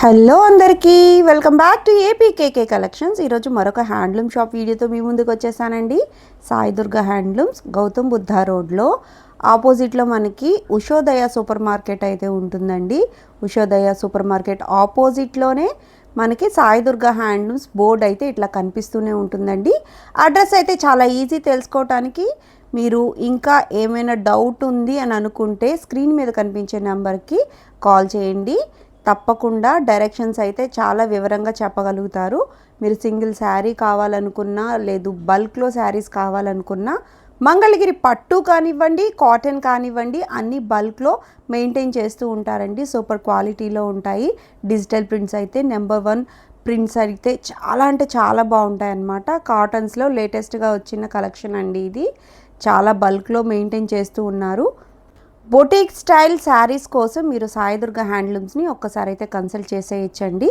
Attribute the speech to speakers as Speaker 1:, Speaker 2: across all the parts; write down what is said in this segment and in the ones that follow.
Speaker 1: Hello అందరికీ welcome back to APKK collections. ఈరోజు మరొక హ్యాండ్లూమ్ షాప్ వీడియోతో మీ ముందుకు వచ్చేసానండి. సాయి దుర్గా హ్యాండ్లూమ్స్, గౌతమ్ బుద్ధ రోడ్లో ఆపోజిట్లో మనకి ఉషోదయ సూపర్ మార్కెట్ అయితే ఉంటుందండి. ఉషోదయ సూపర్ మార్కెట్ ఆపోజిట్లోనే మనకి సాయి దుర్గా హ్యాండ్లూమ్స్ బోర్డ్ అయితే ఇట్లా కనిపిస్తూనే ఉంటుందండి. అడ్రస్ అయితే చాలా ఈజీ తెలుసుకోవటానికి. మీరు ఇంకా ఏమైనా డౌట్ ఉంది అని అనుకుంటే స్క్రీన్ మీద కనిపించే నెంబర్కి కాల్ చేయండి. తప్పకుండా డైరెక్షన్స్ అయితే చాలా వివరంగా చెప్పగలుగుతారు. మీరు సింగిల్ శారీ కావాలనుకున్నా, లేదు బల్క్లో శారీస్ కావాలనుకున్నా, మంగళగిరి పట్టు కానివ్వండి, కాటన్ కానివ్వండి, అన్నీ బల్క్లో మెయింటైన్ చేస్తూ ఉంటారండి. సూపర్ క్వాలిటీలో ఉంటాయి. డిజిటల్ ప్రింట్స్ అయితే నెంబర్ 1 ప్రింట్స్ అయితే చాలా అంటే చాలా బాగుంటాయి అన్నమాట. కాటన్స్లో లేటెస్ట్గా వచ్చిన కలెక్షన్ అండి ఇది. చాలా బల్క్లో మెయింటైన్ చేస్తూ ఉన్నారు. బొటిక్ స్టైల్ శారీస్ కోసం మీరు సాయి దుర్గా హ్యాండ్లూమ్స్ని ఒక్కసారి అయితే కన్సల్ట్ చేసేయచ్చండి.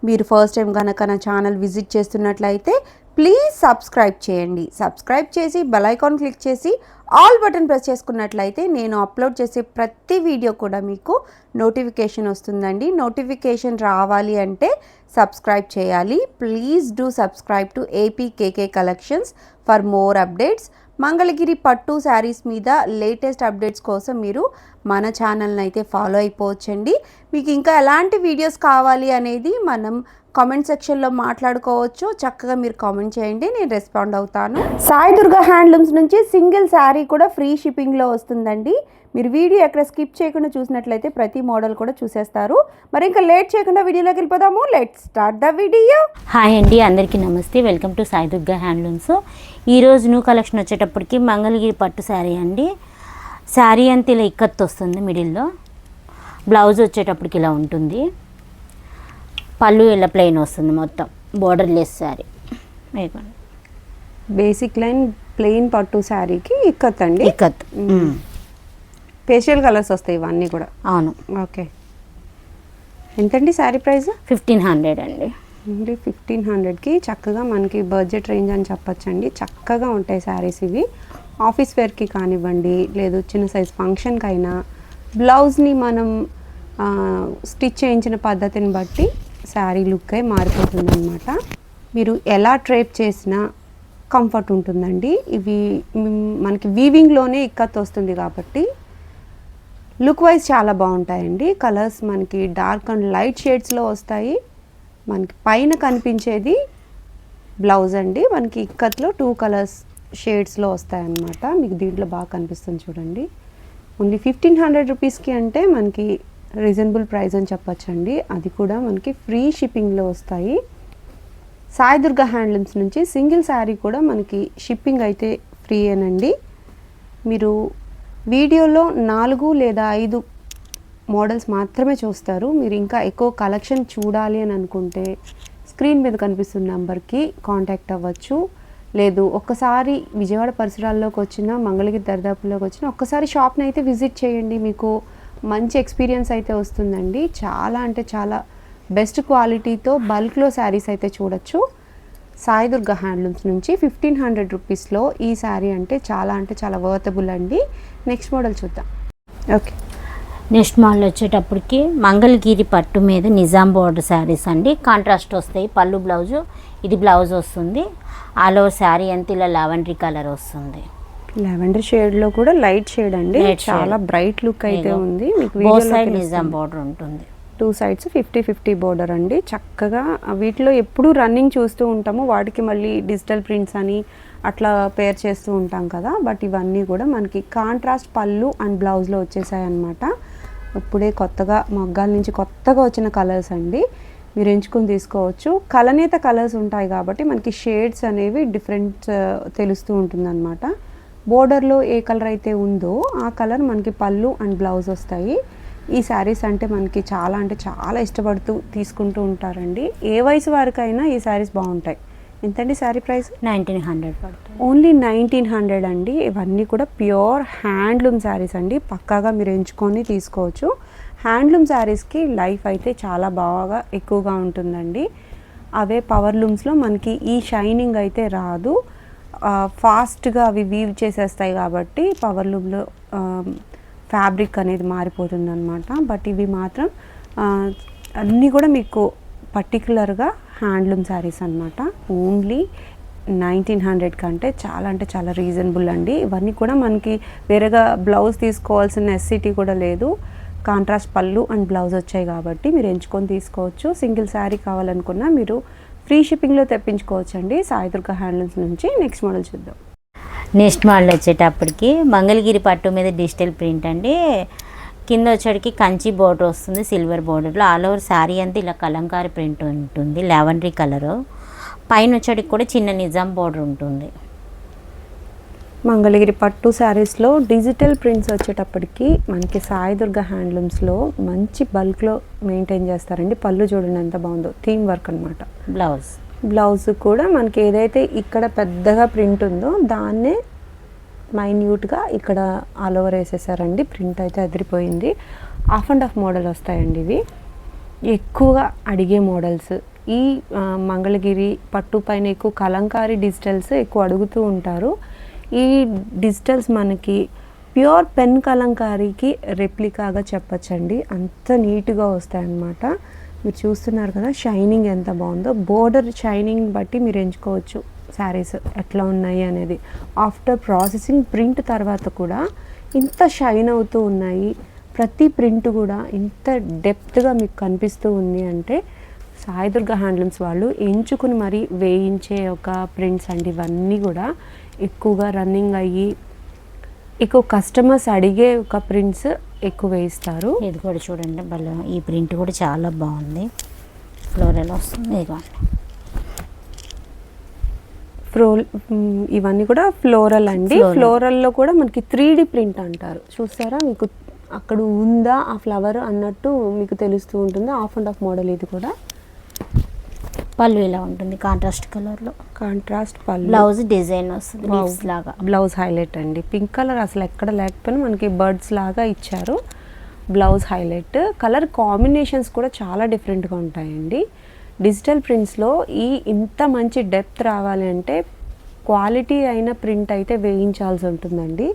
Speaker 1: మీరు ఫస్ట్ టైం కనుక నా ఛానల్ విజిట్ చేస్తున్నట్లయితే ప్లీజ్ సబ్స్క్రైబ్ చేయండి. సబ్స్క్రైబ్ చేసి బెల్ ఐకాన్ క్లిక్ చేసి ఆల్ బటన్ ప్రెస్ చేసుకున్నట్లయితే నేను అప్లోడ్ చేసే ప్రతి వీడియో కూడా మీకు నోటిఫికేషన్ వస్తుందండి. నోటిఫికేషన్ రావాలి అంటే సబ్స్క్రైబ్ చేయాలి. Please do subscribe to APKK collections for more updates. Mangalagiri పట్టు శారీస్ మీద లేటెస్ట్ అప్డేట్స్ కోసం మీరు మన ఛానల్ని అయితే ఫాలో అయిపోవచ్చండి. మీకు ఇంకా ఎలాంటి వీడియోస్ కావాలి అనేది మనం కామెంట్ సెక్షన్లో మాట్లాడుకోవచ్చు. చక్కగా మీరు కామెంట్ చేయండి, నేను రెస్పాండ్ అవుతాను. సాయి దుర్గా హ్యాండ్లూమ్స్ నుంచి సింగిల్ శారీ కూడా ఫ్రీ షిప్పింగ్లో వస్తుందండి. మీరు వీడియో ఎక్కడ స్కిప్ చేయకుండా చూసినట్లయితే ప్రతి మోడల్ కూడా చూసేస్తారు. మరి ఇంకా లేట్ చేయకుండా వీడియోలోకి వెళ్ళిపోదాము. Let's start the video.
Speaker 2: Hi అండి, అందరికీ నమస్తే. Welcome to Sai Durga handlooms. ఈరోజు న్యూ కలెక్షన్ వచ్చేటప్పటికి మంగళగిరి పట్టు శారీ అండి. శారీ అంతా ఇలా ఇక్కత్తు వస్తుంది మిడిల్లో. బ్లౌజ్ వచ్చేటప్పటికి ఇలా ఉంటుంది. పళ్ళు ఇలా ప్లెయిన్ వస్తుంది, మొత్తం border less sari.
Speaker 1: Basic line plain పట్టు శారీకి ఇక్కత్ అండి.
Speaker 2: ఇక్కత్
Speaker 1: ఫేషియల్ కలర్స్ వస్తాయి ఇవన్నీ కూడా.
Speaker 2: అవును.
Speaker 1: ఓకే, ఎంతండి శారీ ప్రైస్?
Speaker 2: 1500 అండి.
Speaker 1: ఓన్లీ 1500కి చక్కగా మనకి బడ్జెట్ రేంజ్ అని చెప్పచ్చండి. చక్కగా ఉంటాయి శారీస్ ఇవి. ఆఫీస్ వేర్కి కానివ్వండి, లేదు చిన్న సైజ్ ఫంక్షన్కి అయినా, బ్లౌజ్ని మనం స్టిచ్ చేయించిన పద్ధతిని బట్టి శారీ లుక్ అయి మారిపోతుంది అనమాట. మీరు ఎలా ట్రేప్ చేసినా కంఫర్ట్ ఉంటుందండి. ఇవి మనకి వీవింగ్లోనే ఇక్కత్ వస్తుంది కాబట్టి లుక్ వైజ్ చాలా బాగుంటాయండి. కలర్స్ మనకి డార్క్ అండ్ లైట్ షేడ్స్లో వస్తాయి. మనకి పైన కనిపించేది బ్లౌజ్ అండి. మనకి ఇక్కత్లో 2 కలర్స్ షేడ్స్లో వస్తాయన్నమాట. మీకు దీంట్లో బాగా కనిపిస్తుంది చూడండి. ఓన్లీ 1500 రూపీస్కి అంటే మనకి రీజనబుల్ ప్రైస్ అని చెప్పచ్చండి. అది కూడా మనకి ఫ్రీ షిప్పింగ్లో వస్తాయి. సాయి దుర్గా హ్యాండ్లూమ్స్ నుంచి సింగిల్ శారీ కూడా మనకి షిప్పింగ్ అయితే ఫ్రీ ఏనండి. మీరు వీడియోలో 4 లేదా 5 మోడల్స్ మాత్రమే చూస్తారు. మీరు ఇంకా ఎక్కువ కలెక్షన్ చూడాలి అని అనుకుంటే స్క్రీన్ మీద కనిపిస్తున్న నెంబర్కి కాంటాక్ట్ అవ్వచ్చు. లేదు ఒక్కసారి విజయవాడ పరిసరాల్లోకి వచ్చినా, మంగళగిరి దరిదాపుల్లోకి వచ్చినా ఒక్కసారి షాప్ని అయితే విజిట్ చేయండి. మీకు మంచి ఎక్స్పీరియన్స్ అయితే వస్తుందండి. చాలా అంటే చాలా బెస్ట్ క్వాలిటీతో బల్క్లో శారీస్ అయితే చూడొచ్చు. సాయి దుర్గా హ్యాండ్లూమ్స్ నుంచి 1500 రూపీస్లో ఈ శారీ అంటే చాలా వర్తబుల్ అండి. నెక్స్ట్ మోడల్ చూద్దాం. ఓకే,
Speaker 2: నెక్స్ట్ మోడల్ వచ్చేటప్పటికి మంగళగిరి పట్టు మీద నిజాం బోర్డర్ శారీస్ అండి. కాంట్రాస్ట్ వస్తాయి. పళ్ళు బ్లౌజు, ఇది బ్లౌజ్ వస్తుంది. ఆల్ ఓవర్ శారీ అంతా ఇలా లావెండరీ కలర్ వస్తుంది.
Speaker 1: లావెండర్ షేడ్లో కూడా లైట్ షేడ్ అండి. చాలా బ్రైట్ లుక్ అయితే ఉంది. మీకు
Speaker 2: బోత్ సైడ్ నిజాం బోర్డర్ ఉంటుంది.
Speaker 1: 2 సైడ్స్ 50-50 బోర్డర్ అండి. చక్కగా వీటిలో ఎప్పుడు రన్నింగ్ చూస్తూ ఉంటాము. వాటికి మళ్ళీ డిజిటల్ ప్రింట్స్ అని అట్లా పేర్ చేస్తూ ఉంటాం కదా. బట్ ఇవన్నీ కూడా మనకి కాంట్రాస్ట్ పళ్ళు అండ్ బ్లౌజ్లో వచ్చేసాయి అన్నమాట. ఇప్పుడే కొత్తగా మగ్గాల నుంచి కొత్తగా వచ్చిన కలర్స్ అండి. మీరు ఎంచుకొని తీసుకోవచ్చు. కలనేత కలర్స్ ఉంటాయి కాబట్టి మనకి షేడ్స్ అనేవి డిఫరెంట్ తెలుస్తూ ఉంటుందన్నమాట. బోర్డర్లో ఏ కలర్ అయితే ఉందో ఆ కలర్ మనకి పళ్ళు అండ్ బ్లౌజ్ వస్తాయి. ఈ శారీస్ అంటే మనకి చాలా ఇష్టపడుతూ తీసుకుంటూ ఉంటారండి. ఏ వయసు వారికైనా ఈ శారీస్ బాగుంటాయి. ఎంతండి శారీ ప్రైస్?
Speaker 2: 1900 పడుతుంది.
Speaker 1: ఓన్లీ 1900 అండి. ఇవన్నీ కూడా ప్యూర్ హ్యాండ్లూమ్ శారీస్ అండి. పక్కాగా మీరు ఎంచుకొని తీసుకోవచ్చు. హ్యాండ్లూమ్ శారీస్కి లైఫ్ అయితే చాలా బాగా ఎక్కువగా ఉంటుందండి. అవే పవర్ లూమ్స్లో మనకి ఈ షైనింగ్ అయితే రాదు. ఫాస్ట్గా అవి వీవ్ చేసేస్తాయి కాబట్టి పవర్ లూమ్లో ఫ్యాబ్రిక్ అనేది మారిపోతుంది అనమాట. బట్ ఇవి మాత్రం అన్నీ కూడా మీకు పర్టికులర్గా హ్యాండ్లూమ్ శారీస్ అనమాట. ఓన్లీ 1900 కంటే చాలా అంటే చాలా రీజనబుల్ అండి. ఇవన్నీ కూడా మనకి వేరేగా బ్లౌజ్ తీసుకోవాల్సిన నెసెసిటీ కూడా లేదు. కాంట్రాస్ట్ పళ్ళు అండ్ బ్లౌజ్ వచ్చాయి కాబట్టి మీరు ఎంచుకొని తీసుకోవచ్చు. సింగిల్ శారీ కావాలనుకున్నా మీరు ఫ్రీ షిప్పింగ్లో తెప్పించుకోవచ్చు అండి సాయి దుర్గా హ్యాండ్లూమ్స్ నుంచి. నెక్స్ట్ మోడల్ చూద్దాం.
Speaker 2: నెక్స్ట్ మోడల్ వచ్చేటప్పటికి మంగళగిరి పట్టు మీద డిజిటల్ ప్రింట్ అండి. కింద వచ్చేటికి కంచి బోర్డర్ వస్తుంది, సిల్వర్ బోర్డర్లో. ఆల్ ఓవర్ శారీ అంతా ఇలా కలంకారీ ప్రింట్ ఉంటుంది, లావెండరీ కలరు. పైన వచ్చేటికి కూడా చిన్న నిజాం బోర్డర్ ఉంటుంది.
Speaker 1: మంగళగిరి పట్టు శారీస్లో డిజిటల్ ప్రింట్స్ వచ్చేటప్పటికి మనకి సాయి దుర్గా హ్యాండ్లూమ్స్లో మంచి బల్క్లో మెయింటైన్ చేస్తారండి. పళ్ళు చూడండి ఎంత బాగుందో, థీమ్ వర్క్ అనమాట. బ్లౌజ్ కూడా మనకి ఏదైతే ఇక్కడ పెద్దగా ప్రింట్ ఉందో దాన్నే మైన్యూట్గా ఇక్కడ ఆల్ ఓవర్ వేసేసారండి. ప్రింట్ అయితే అదిరిపోయింది. ఆఫ్ అండ్ ఆఫ్ మోడల్ వస్తాయండి ఇవి. ఎక్కువగా అడిగే మోడల్స్ ఈ మంగళగిరి పట్టు పైన ఎక్కువ కలంకారీ డిజిటల్స్ ఎక్కువ అడుగుతూ ఉంటారు. ఈ డిజిటల్స్ మనకి ప్యూర్ పెన్ కలంకారీకి రెప్లికాగా చెప్పచ్చండి. అంత నీట్గా వస్తాయన్నమాట. మీరు చూస్తున్నారు కదా షైనింగ్ ఎంత బాగుందో. బోర్డర్ షైనింగ్ బట్టి మీరు ఎంచుకోవచ్చు శారీస్ ఎట్లా ఉన్నాయి అనేది. ఆఫ్టర్ ప్రాసెసింగ్ ప్రింట్ తర్వాత కూడా ఇంత షైన్ అవుతూ ఉన్నాయి. ప్రతి ప్రింట్ కూడా ఇంత డెప్త్గా మీకు కనిపిస్తూ ఉంది అంటే సాయి దుర్గా హ్యాండ్లూమ్స్ వాళ్ళు ఎంచుకుని మరీ వేయించే ఒక ప్రింట్స్ అండి. ఇవన్నీ కూడా ఎక్కువగా రన్నింగ్ అయ్యి ఎక్కువ కస్టమర్స్ అడిగే ఒక ప్రింట్స్ ఎక్కువ వేయిస్తారు.
Speaker 2: ఇది కూడా చూడండి భలే, ఈ ప్రింట్ కూడా చాలా బాగుంది. ఫ్లోరల్ వస్తుంది.
Speaker 1: ఇవన్నీ కూడా ఫ్లోరల్ అండి. ఫ్లోరల్లో కూడా మనకి 3D ప్రింట్ అంటారు. చూస్తారా మీకు అక్కడ ఉందా ఆ ఫ్లవర్ అన్నట్టు మీకు తెలుస్తూ ఉంటుంది. ఆఫ్ అండ్ ఆఫ్ మోడల్ ఇది కూడా.
Speaker 2: పళ్ళు ఇలా ఉంటుంది కాంట్రాస్ట్ కలర్లో.
Speaker 1: కాంట్రాస్ట్ పళ్ళు.
Speaker 2: బ్లౌజ్ డిజైన్ వస్తుంది లీవ్స్ లాగా.
Speaker 1: బ్లౌజ్ హైలైట్ అండి. పింక్ కలర్ అసలు ఎక్కడ లేకపోయినా మనకి బర్డ్స్ లాగా ఇచ్చారు. Blouse highlight. కలర్ కాంబినేషన్స్ కూడా చాలా డిఫరెంట్గా ఉంటాయండి. డిజిటల్ ప్రింట్స్లో ఇంత మంచి డెప్త్ రావాలి అంటే క్వాలిటీ అయిన ప్రింట్ అయితే వేయించాల్సి ఉంటుందండి.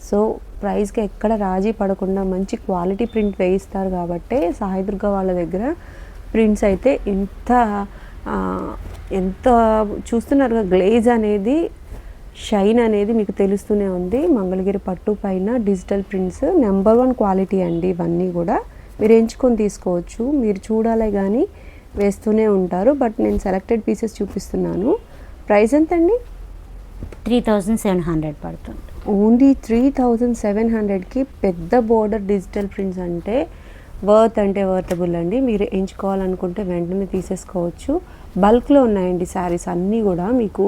Speaker 1: సో ప్రైస్కి ఎక్కడ రాజీ పడకుండా మంచి క్వాలిటీ ప్రింట్ వేయిస్తారు కాబట్టి సాయి దుర్గా వాళ్ళ దగ్గర ప్రింట్స్ అయితే ఎంత చూస్తున్నారు గ్లేజ్ అనేది, షైన్ అనేది మీకు తెలుస్తూనే ఉంది. మంగళగిరి పట్టు పైన డిజిటల్ ప్రింట్స్ నెంబర్ 1 క్వాలిటీ అండి. ఇవన్నీ కూడా మీరు ఎంచుకొని తీసుకోవచ్చు. మీరు చూడాలి కానీ వేస్తూనే ఉంటారు. బట్ నేను సెలెక్టెడ్ పీసెస్ చూపిస్తున్నాను. ప్రైస్ ఎంత అండి?
Speaker 2: 3700 పడుతుంది.
Speaker 1: ఓన్లీ 3700కి పెద్ద బోర్డర్ డిజిటల్ ప్రింట్స్ అంటే వర్తబుల్ అండి. మీరు ఎంచుకోవాలనుకుంటే వెంటనే తీసేసుకోవచ్చు. బల్క్లో ఉన్నాయండి శారీస్ అన్నీ కూడా. మీకు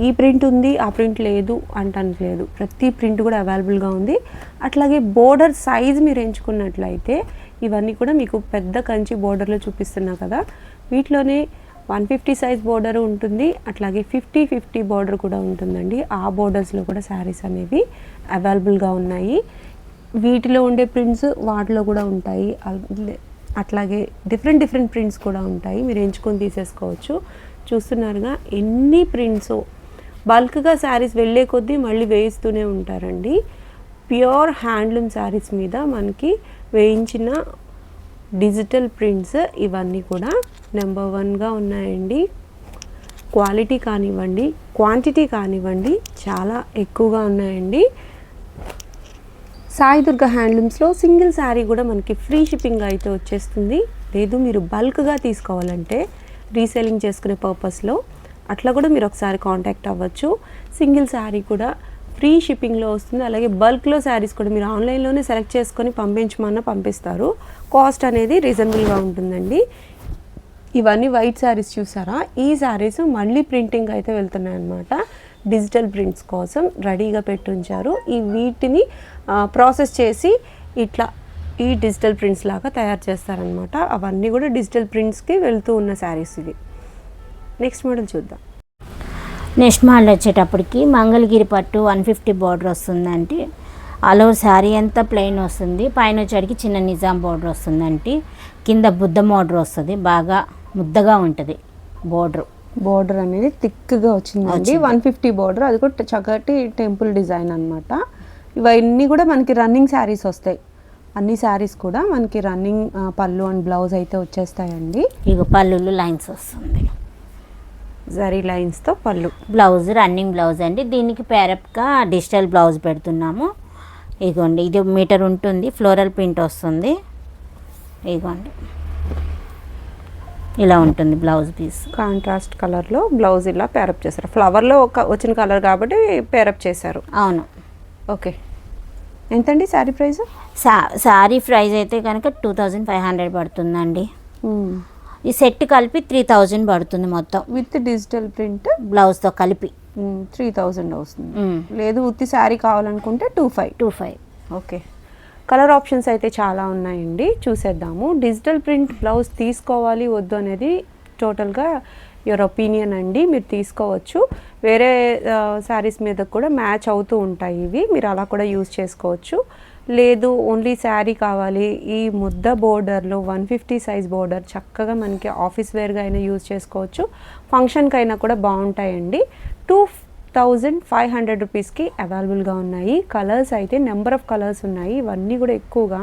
Speaker 1: ఈ ప్రింట్ ఉంది ఆ ప్రింట్ లేదు అంటలేదు. ప్రతి ప్రింట్ కూడా అవైలబుల్గా ఉంది. అట్లాగే బోర్డర్ సైజ్ మీరు ఎంచుకున్నట్లయితే ఇవన్నీ కూడా మీకు పెద్ద కంచి బోర్డర్లో చూపిస్తున్నా కదా, వీటిలోనే 150 సైజ్ బోర్డర్ ఉంటుంది. అట్లాగే 50 బోర్డర్ కూడా ఉంటుందండి. ఆ బోర్డర్స్లో కూడా శారీస్ అనేవి అవైలబుల్గా ఉన్నాయి. వీటిలో ఉండే ప్రింట్స్ వాటిలో కూడా ఉంటాయి. అట్లాగే డిఫరెంట్ ప్రింట్స్ కూడా ఉంటాయి. మీరు ఎంచుకొని తీసేసుకోవచ్చు. చూస్తున్నారుగా ఎన్ని ప్రింట్స్. బల్క్గా శారీస్ వెళ్ళే కొద్దీ మళ్ళీ వేయిస్తూనే ఉంటారండి. ప్యూర్ హ్యాండ్లూమ్ శారీస్ మీద మనకి వేయించిన డిజిటల్ ప్రింట్స్ ఇవన్నీ కూడా నెంబర్ 1గా ఉన్నాయండి. క్వాలిటీ కానివ్వండి, క్వాంటిటీ కానివ్వండి చాలా ఎక్కువగా ఉన్నాయండి. సాయి దుర్గా హ్యాండ్లూమ్స్లో సింగిల్ శారీ కూడా మనకి ఫ్రీ షిప్పింగ్ అయితే వచ్చేస్తుంది. లేదు మీరు బల్క్గా తీసుకోవాలంటే రీసేలింగ్ చేసుకునే పర్పస్లో అట్లా కూడా మీరు ఒకసారి కాంటాక్ట్ అవ్వచ్చు. సింగిల్ శారీ కూడా ఫ్రీ షిప్పింగ్లో వస్తుంది. అలాగే బల్క్లో శారీస్ కూడా మీరు ఆన్లైన్లోనే సెలెక్ట్ చేసుకొని పంపించమన్నా పంపిస్తారు. కాస్ట్ అనేది రీజనబుల్గా ఉంటుందండి. ఇవన్నీ వైట్ శారీస్ చూసారా, ఈ శారీస్ మళ్ళీ ప్రింటింగ్ అయితే వెళ్తున్నాయి అన్నమాట. డిజిటల్ ప్రింట్స్ కోసం రెడీగా పెట్టి ఉంచారు. వీటిని ప్రాసెస్ చేసి ఇట్లా ఈ డిజిటల్ ప్రింట్స్ లాగా తయారు చేస్తారనమాట. అవన్నీ కూడా డిజిటల్ ప్రింట్స్కి వెళ్తూ ఉన్న శారీస్ ఇవి. నెక్స్ట్ మోడల్ చూద్దాం.
Speaker 2: నెక్స్ట్ మోడల్ వచ్చేటప్పటికి మంగళగిరి పట్టు 150 బార్డర్ వస్తుందండి. ఆల్ ఓవర్ శారీ అంతా ప్లెయిన్ వస్తుంది. పైన వచ్చేటికి చిన్న నిజాం బార్డర్ వస్తుందండి. కింద బుద్ధ బార్డర్ వస్తుంది. బాగా ముద్దగా ఉంటుంది
Speaker 1: బోర్డర్ అనేది థిక్గా వచ్చిందండి. 150 బోర్డర్, అది కూడా చక్కటి టెంపుల్ డిజైన్ అనమాట. ఇవన్నీ కూడా మనకి రన్నింగ్ శారీస్ వస్తాయి. అన్ని శారీస్ కూడా మనకి రన్నింగ్ పళ్ళు అండ్ బ్లౌజ్ అయితే వచ్చేస్తాయండి.
Speaker 2: ఇక పళ్ళులు లైన్స్ వస్తుంది,
Speaker 1: జరీ లైన్స్తో పళ్ళు.
Speaker 2: బ్లౌజ్ రన్నింగ్ బ్లౌజ్ అండి. దీనికి పేరప్గా డిజిటల్ బ్లౌజ్ పెడుతున్నాము. ఇగోండి ఇది మీటర్ ఉంటుంది, ఫ్లోరల్ ప్రింట్ వస్తుంది. ఇగోండి ఇలా ఉంటుంది బ్లౌజ్ పీస్.
Speaker 1: కాంట్రాస్ట్ కలర్లో బ్లౌజ్ ఇలా పేరప్ చేశారు. ఫ్లవర్లో వచ్చిన కలర్ కాబట్టి పేరప్ చేశారు.
Speaker 2: అవును.
Speaker 1: ఓకే, ఎంతండి శారీ ప్రైస్?
Speaker 2: శారీ ప్రైస్ అయితే కనుక 2500 పడుతుందండి. ఈ సెట్ కలిపి 3000 పడుతుంది మొత్తం,
Speaker 1: విత్ డిజిటల్ ప్రింట్
Speaker 2: బ్లౌజ్తో కలిపి
Speaker 1: 3000 వస్తుంది. లేదు ఉత్తి శారీ కావాలనుకుంటే 2500. ఓకే, కలర్ ఆప్షన్స్ అయితే చాలా ఉన్నాయండి, చూసేద్దాము. డిజిటల్ ప్రింట్ బ్లౌజ్ తీసుకోవాలి వద్దు అనేది టోటల్గా యువర్ ఒపీనియన్ అండి. మీరు తీసుకోవచ్చు, వేరే శారీస్ మీద కూడా మ్యాచ్ అవుతూ ఉంటాయి ఇవి, మీరు అలా కూడా యూజ్ చేసుకోవచ్చు. లేదు ఓన్లీ శారీ కావాలి, ఈ ముద్ద బోర్డర్లో 150 సైజ్ బోర్డర్ చక్కగా మనకి ఆఫీస్ వేర్గా అయినా యూజ్ చేసుకోవచ్చు, ఫంక్షన్కి అయినా కూడా బాగుంటాయండి. 2500 రూపీస్కి అవైలబుల్గా ఉన్నాయి. కలర్స్ అయితే నెంబర్ ఆఫ్ కలర్స్ ఉన్నాయి, ఇవన్నీ కూడా ఎక్కువగా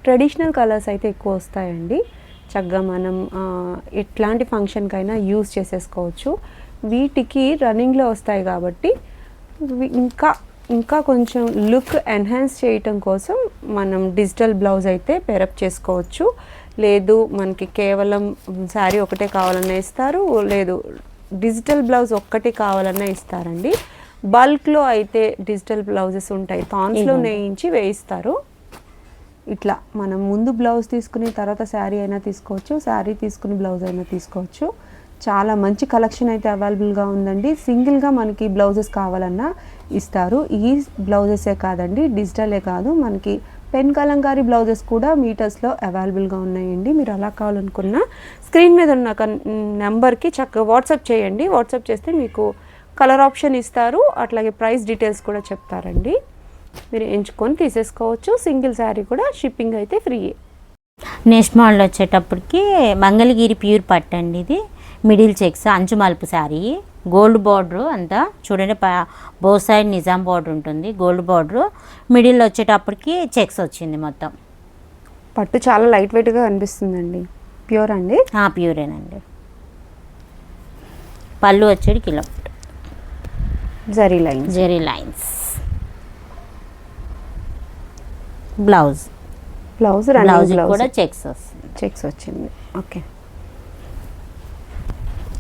Speaker 1: ట్రెడిషనల్ కలర్స్ అయితే ఎక్కువ వస్తాయండి. చక్కగా మనం ఎట్లాంటి ఫంక్షన్కైనా యూజ్ చేసేసుకోవచ్చు. వీటికి రన్నింగ్లో వస్తాయి కాబట్టి ఇంకా కొంచెం లుక్ ఎన్హాన్స్ చేయటం కోసం మనం డిజిటల్ బ్లౌజ్ అయితే పేరప్ చేసుకోవచ్చు. లేదు మనకి కేవలం శారీ ఒకటే కావాలన్నా ఇస్తారు, లేదు డిజిటల్ బ్లౌజ్ ఒక్కటి కావాలన్నా ఇస్తారండి. బల్క్లో అయితే డిజిటల్ బ్లౌజెస్ ఉంటాయి, థాన్స్లో నేయించి వేయిస్తారు. ఇట్లా మనం ముందు బ్లౌజ్ తీసుకుని తర్వాత శారీ అయినా తీసుకోవచ్చు, శారీ తీసుకుని బ్లౌజ్ అయినా తీసుకోవచ్చు. చాలా మంచి కలెక్షన్ అయితే అవైలబుల్గా ఉందండి. సింగిల్గా మనకి బ్లౌజెస్ కావాలన్నా ఇస్తారు. ఈ బ్లౌజెసే కాదండి, డిజిటలే కాదు, మనకి పెన్ కలంకారీ బ్లౌజెస్ కూడా మీటర్స్లో అవైలబుల్గా ఉన్నాయండి. మీరు అలా కావాలనుకున్న స్క్రీన్ మీద ఉన్న నెంబర్కి చక్కగా వాట్సాప్ చేయండి. వాట్సాప్ చేస్తే మీకు కలర్ ఆప్షన్ ఇస్తారు, అట్లాగే ప్రైస్ డీటెయిల్స్ కూడా చెప్తారండి. మీరు ఎంచుకొని తీసేసుకోవచ్చు. సింగిల్ శారీ కూడా షిప్పింగ్ అయితే ఫ్రీ.
Speaker 2: నెక్స్ట్ మోడల్ వచ్చేటప్పటికి మంగళగిరి ప్యూర్ పట్టు అండి. ఇది మిడిల్ చెక్స్ అంచు మలుపు శారీ, గోల్డ్ బార్డర్ అంతా చూడండి, బోత్ సైడ్ నిజాం బార్డర్ ఉంటుంది, గోల్డ్ బార్డర్, మిడిల్ వచ్చేటప్పటికి చెక్స్ వచ్చింది మొత్తం.
Speaker 1: పట్టు చాలా లైట్ వెయిట్గా అనిపిస్తుందండి. ప్యూర్ అండి?
Speaker 2: ప్యూరేనండి. పళ్ళు వచ్చేది కిలో
Speaker 1: జరీ
Speaker 2: లైన్స్. బ్లౌజ్ కూడా
Speaker 1: చెక్స్ వచ్చింది. ఓకే,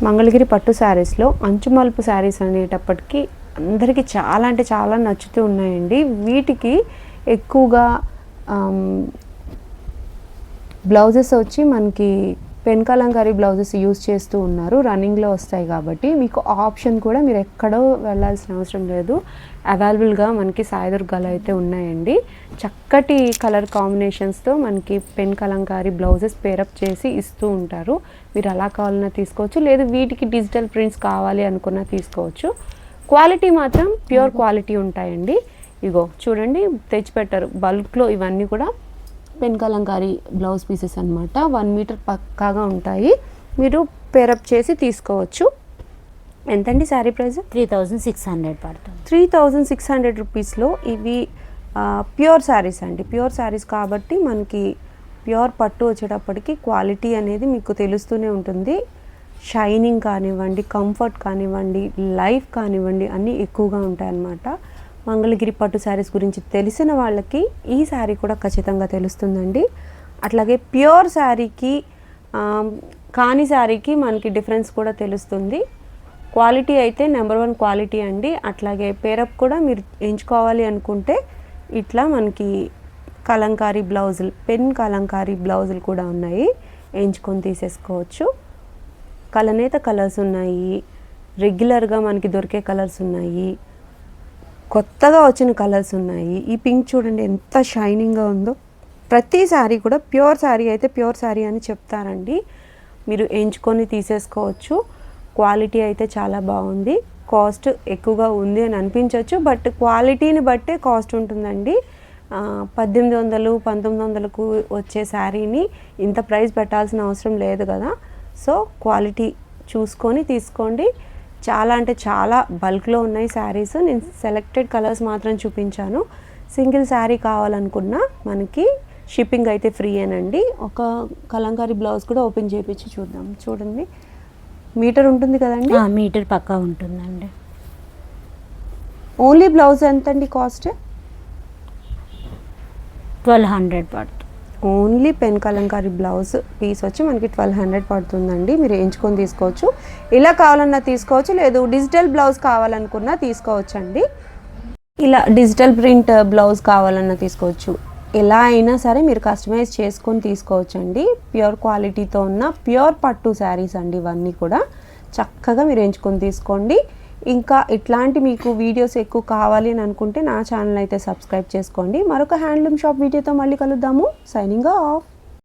Speaker 1: మంగళగిరి పట్టు శారీస్లో అంచు మలుపు శారీస్ అనేటప్పటికీ అందరికీ చాలా అంటే చాలా నచ్చుతూ ఉన్నాయండి. వీటికి ఎక్కువగా బ్లౌజెస్ వచ్చి మనకి పెన్ కలంకారీ బ్లౌజెస్ యూజ్ చేస్తూ ఉన్నారు, రన్నింగ్లో వస్తాయి కాబట్టి మీకు ఆప్షన్ కూడా మీరు ఎక్కడో వెళ్ళాల్సిన అవసరం లేదు, అవైలబుల్గా మనకి సాయిదుర్గాలో అయితే ఉన్నాయండి. చక్కటి కలర్ కాంబినేషన్స్తో మనకి పెన్ కలంకారీ బ్లౌజెస్ పేరప్ చేసి ఇస్తూ ఉంటారు. మీరు అలా కావాలన్నా తీసుకోవచ్చు, లేదు వీటికి డిజిటల్ ప్రింట్స్ కావాలి అనుకున్నా తీసుకోవచ్చు. క్వాలిటీ మాత్రం ప్యూర్ క్వాలిటీ ఉంటాయండి. ఇగో చూడండి తెచ్చిపెట్టారు బల్క్లో, ఇవన్నీ కూడా పెన్ కలంకారీ బ్లౌజ్ పీసెస్ అనమాట. 1 మీటర్ పక్కాగా ఉంటాయి, మీరు పేరప్ చేసి తీసుకోవచ్చు. ఎంతండి శారీ ప్రైస్?
Speaker 2: 3600 పడుతుంది.
Speaker 1: 3600 రూపీస్లో ఇవి ప్యూర్ శారీస్ అండి. ప్యూర్ శారీస్ కాబట్టి మనకి ప్యూర్ పట్టు వచ్చేటప్పటికి క్వాలిటీ అనేది మీకు తెలుస్తూనే ఉంటుంది. షైనింగ్ కానివ్వండి, కంఫర్ట్ కానివ్వండి, లైఫ్ కానివ్వండి అన్నీ ఎక్కువగా ఉంటాయి అన్నమాట. మంగళగిరి పట్టు శారీస్ గురించి తెలిసిన వాళ్ళకి ఈ శారీ కూడా ఖచ్చితంగా తెలుస్తుందండి. అట్లాగే ప్యూర్ శారీకి కాని శారీకి మనకి డిఫరెన్స్ కూడా తెలుస్తుంది. క్వాలిటీ అయితే నెంబర్ 1 క్వాలిటీ అండి. అట్లాగే పేరప్ కూడా మీరు ఎంచుకోవాలి అనుకుంటే ఇట్లా మనకి కలంకారీ బ్లౌజులు, పెన్ కలంకారీ బ్లౌజులు కూడా ఉన్నాయి, ఎంచుకొని తీసేసుకోవచ్చు. కలనేత కలర్స్ ఉన్నాయి, రెగ్యులర్గా మనకి దొరికే కలర్స్ ఉన్నాయి, కొత్తగా వచ్చిన కలర్స్ ఉన్నాయి. ఈ పింక్ చూడండి ఎంత షైనింగ్గా ఉందో. ప్రతి శారీ కూడా ప్యూర్ శారీ అయితే ప్యూర్ శారీ అని చెప్తారండి, మీరు ఎంచుకొని తీసేసుకోవచ్చు. క్వాలిటీ అయితే చాలా బాగుంది. కాస్ట్ ఎక్కువగా ఉంది అని అనిపించవచ్చు, బట్ క్వాలిటీని బట్టే కాస్ట్ ఉంటుందండి. 1800 1900కు వచ్చే శారీని ఇంత ప్రైస్ పెట్టాల్సిన అవసరం లేదు కదా. సో క్వాలిటీ చూసుకొని తీసుకోండి. చాలా అంటే చాలా బల్క్లో ఉన్నాయి శారీస్. నేను సెలెక్టెడ్ కలర్స్ మాత్రం చూపించాను. సింగిల్ శారీ కావాలనుకున్నా మనకి షిప్పింగ్ అయితే ఫ్రీ అనండి. ఒక కలంకారీ బ్లౌజ్ కూడా ఓపెన్ చేయించి చూద్దాం. చూడండి, మీటర్ ఉంటుంది కదండి.
Speaker 2: మీటర్ పక్కా ఉంటుందండి.
Speaker 1: ఓన్లీ బ్లౌజ్ ఎంతండి కాస్ట్?
Speaker 2: 1200 పడుతుంది.
Speaker 1: Only pen kalamkari blouse piece వచ్చి మనకి 1200 పడుతుందండి. మీరు ఎంచుకొని తీసుకోవచ్చు. ఇలా కావాలన్నా తీసుకోవచ్చు, లేదు డిజిటల్ బ్లౌజ్ కావాలనుకున్నా తీసుకోవచ్చండి. ఇలా డిజిటల్ ప్రింట్ బ్లౌజ్ కావాలన్నా తీసుకోవచ్చు. ఎలా అయినా సరే మీరు కస్టమైజ్ చేసుకొని తీసుకోవచ్చండి. ప్యూర్ క్వాలిటీతో ఉన్న ప్యూర్ పట్టు శారీస్ అండి ఇవన్నీ కూడా. చక్కగా మీరు ఎంచుకొని తీసుకోండి. ఇంకా ఇట్లాంటి మీకు వీడియోస్ ఎక్కువ కావాలి అని అనుకుంటే నా ఛానల్ అయితే సబ్స్క్రైబ్ చేసుకోండి. మరొక హ్యాండ్లూమ్ షాప్ వీడియోతో మళ్ళీ కలుద్దాము. Signing off.